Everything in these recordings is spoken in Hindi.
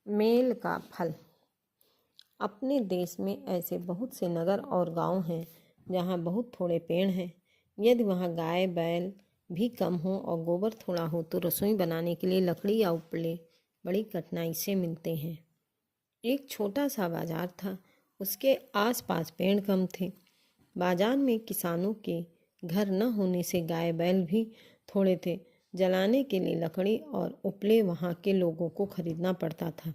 मेल का फल। अपने देश में ऐसे बहुत से नगर और गांव हैं जहां बहुत थोड़े पेड़ हैं। यदि वहां गाय बैल भी कम हो और गोबर थोड़ा हो तो रसोई बनाने के लिए लकड़ी या उपले बड़ी कठिनाई से मिलते हैं। एक छोटा सा बाजार था, उसके आसपास पेड़ कम थे। बाजार में किसानों के घर न होने से गाय बैल भी थोड़े थे। जलाने के लिए लकड़ी और उपले वहाँ के लोगों को खरीदना पड़ता था।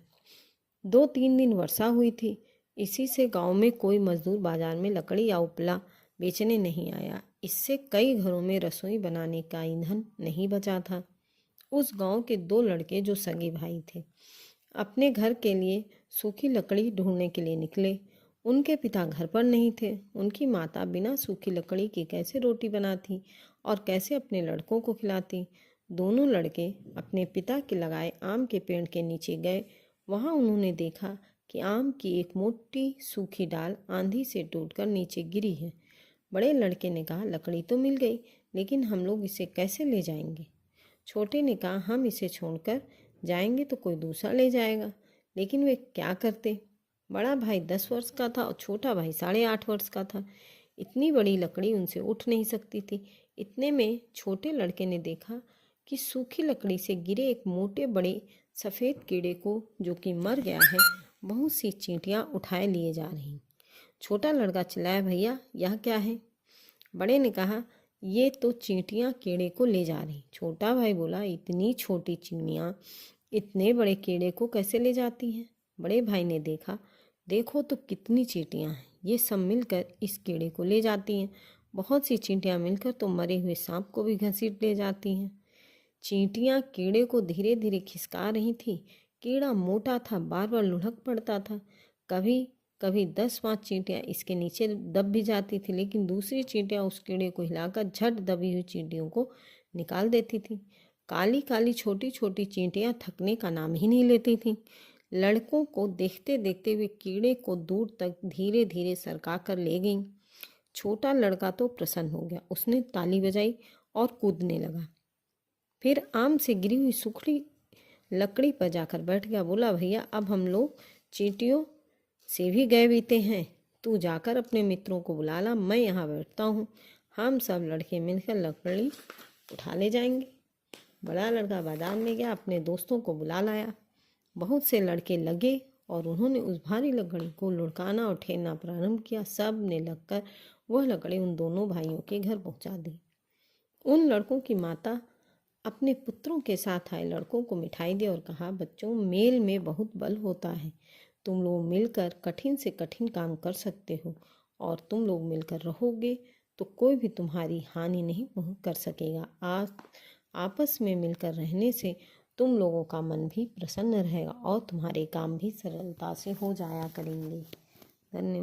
2-3 दिन वर्षा हुई थी, इसी से गांव में कोई मजदूर बाजार में लकड़ी या उपला बेचने नहीं आया। इससे कई घरों में रसोई बनाने का ईंधन नहीं बचा था। उस गांव के 2 लड़के जो सगे भाई थे, अपने घर के लिए सूखी लकड़ी ढूंढने के लिए निकले। उनके पिता घर पर नहीं थे। उनकी माता बिना सूखी लकड़ी के कैसे रोटी बनाती और कैसे अपने लड़कों को खिलाती। दोनों लड़के अपने पिता के लगाए आम के पेड़ के नीचे गए। वहां उन्होंने देखा कि आम की एक मोटी सूखी डाल आंधी से टूटकर नीचे गिरी है। बड़े लड़के ने कहा, लकड़ी तो मिल गई, लेकिन हम लोग इसे कैसे ले जाएंगे? छोटे ने कहा, हम इसे छोड़कर जाएंगे तो कोई दूसरा ले जाएगा। लेकिन वे क्या करते? बड़ा भाई 10 वर्ष का था और छोटा भाई 8.5 वर्ष का था। इतनी बड़ी लकड़ी उनसे उठ नहीं सकती थी। इतने में छोटे लड़के ने देखा कि सूखी लकड़ी से गिरे एक मोटे बड़े सफ़ेद कीड़े को, जो कि मर गया है, बहुत सी चींटियां उठाए लिए जा रही। छोटा लड़का चिल्लाया, भैया यह क्या है? बड़े ने कहा, ये तो चींटियां कीड़े को ले जा रही। छोटा भाई बोला, इतनी छोटी चिड़ियां इतने बड़े कीड़े को कैसे ले जाती हैं? बड़े भाई ने देखा, देखो तो कितनी चींटियां हैं, ये सब मिलकर इस कीड़े को ले जाती हैं। बहुत सी चींटियां मिलकर तो मरे हुए सांप को भी घसीट ले जाती हैं। चींटियां कीड़े को धीरे धीरे खिसका रही थी। कीड़ा मोटा था, बार बार लुढ़क पड़ता था। कभी कभी 10-5 चींटियां इसके नीचे दब भी जाती थी, लेकिन दूसरी चींटियां उस कीड़े को हिलाकर झट दबी हुई चींटियों को निकाल देती थी। काली काली छोटी छोटी चींटियां थकने का नाम ही नहीं लेती थीं। लड़कों को देखते देखते वे कीड़े को दूर तक धीरे धीरे सरका कर ले गईं। छोटा लड़का तो प्रसन्न हो गया, उसने ताली बजाई और कूदने लगा। फिर आम से गिरी हुई सूखी लकड़ी पर जाकर बैठ गया। बोला, भैया अब हम लोग चींटियों से भी गए बीते हैं, तू जाकर अपने मित्रों को बुला ला, मैं यहाँ बैठता हूँ। हम सब लड़के मिलकर लकड़ी उठा ले जाएंगे। बड़ा लड़का बाजार में गया, अपने दोस्तों को बुला लाया। बहुत से लड़के लगे और उन्होंने उस भारी लकड़ी को लुढ़काना और ठेलना प्रारंभ किया। सब ने लगकर वह लकड़ी उन दोनों भाइयों के घर पहुँचा दी। उन लड़कों की माता अपने पुत्रों के साथ आए लड़कों को मिठाई दी और कहा, बच्चों, मेल में बहुत बल होता है। तुम लोग मिलकर कठिन से कठिन काम कर सकते हो, और तुम लोग मिलकर रहोगे तो कोई भी तुम्हारी हानि नहीं कर सकेगा। आपस में मिलकर रहने से तुम लोगों का मन भी प्रसन्न रहेगा और तुम्हारे काम भी सरलता से हो जाया करेंगे। धन्यवाद।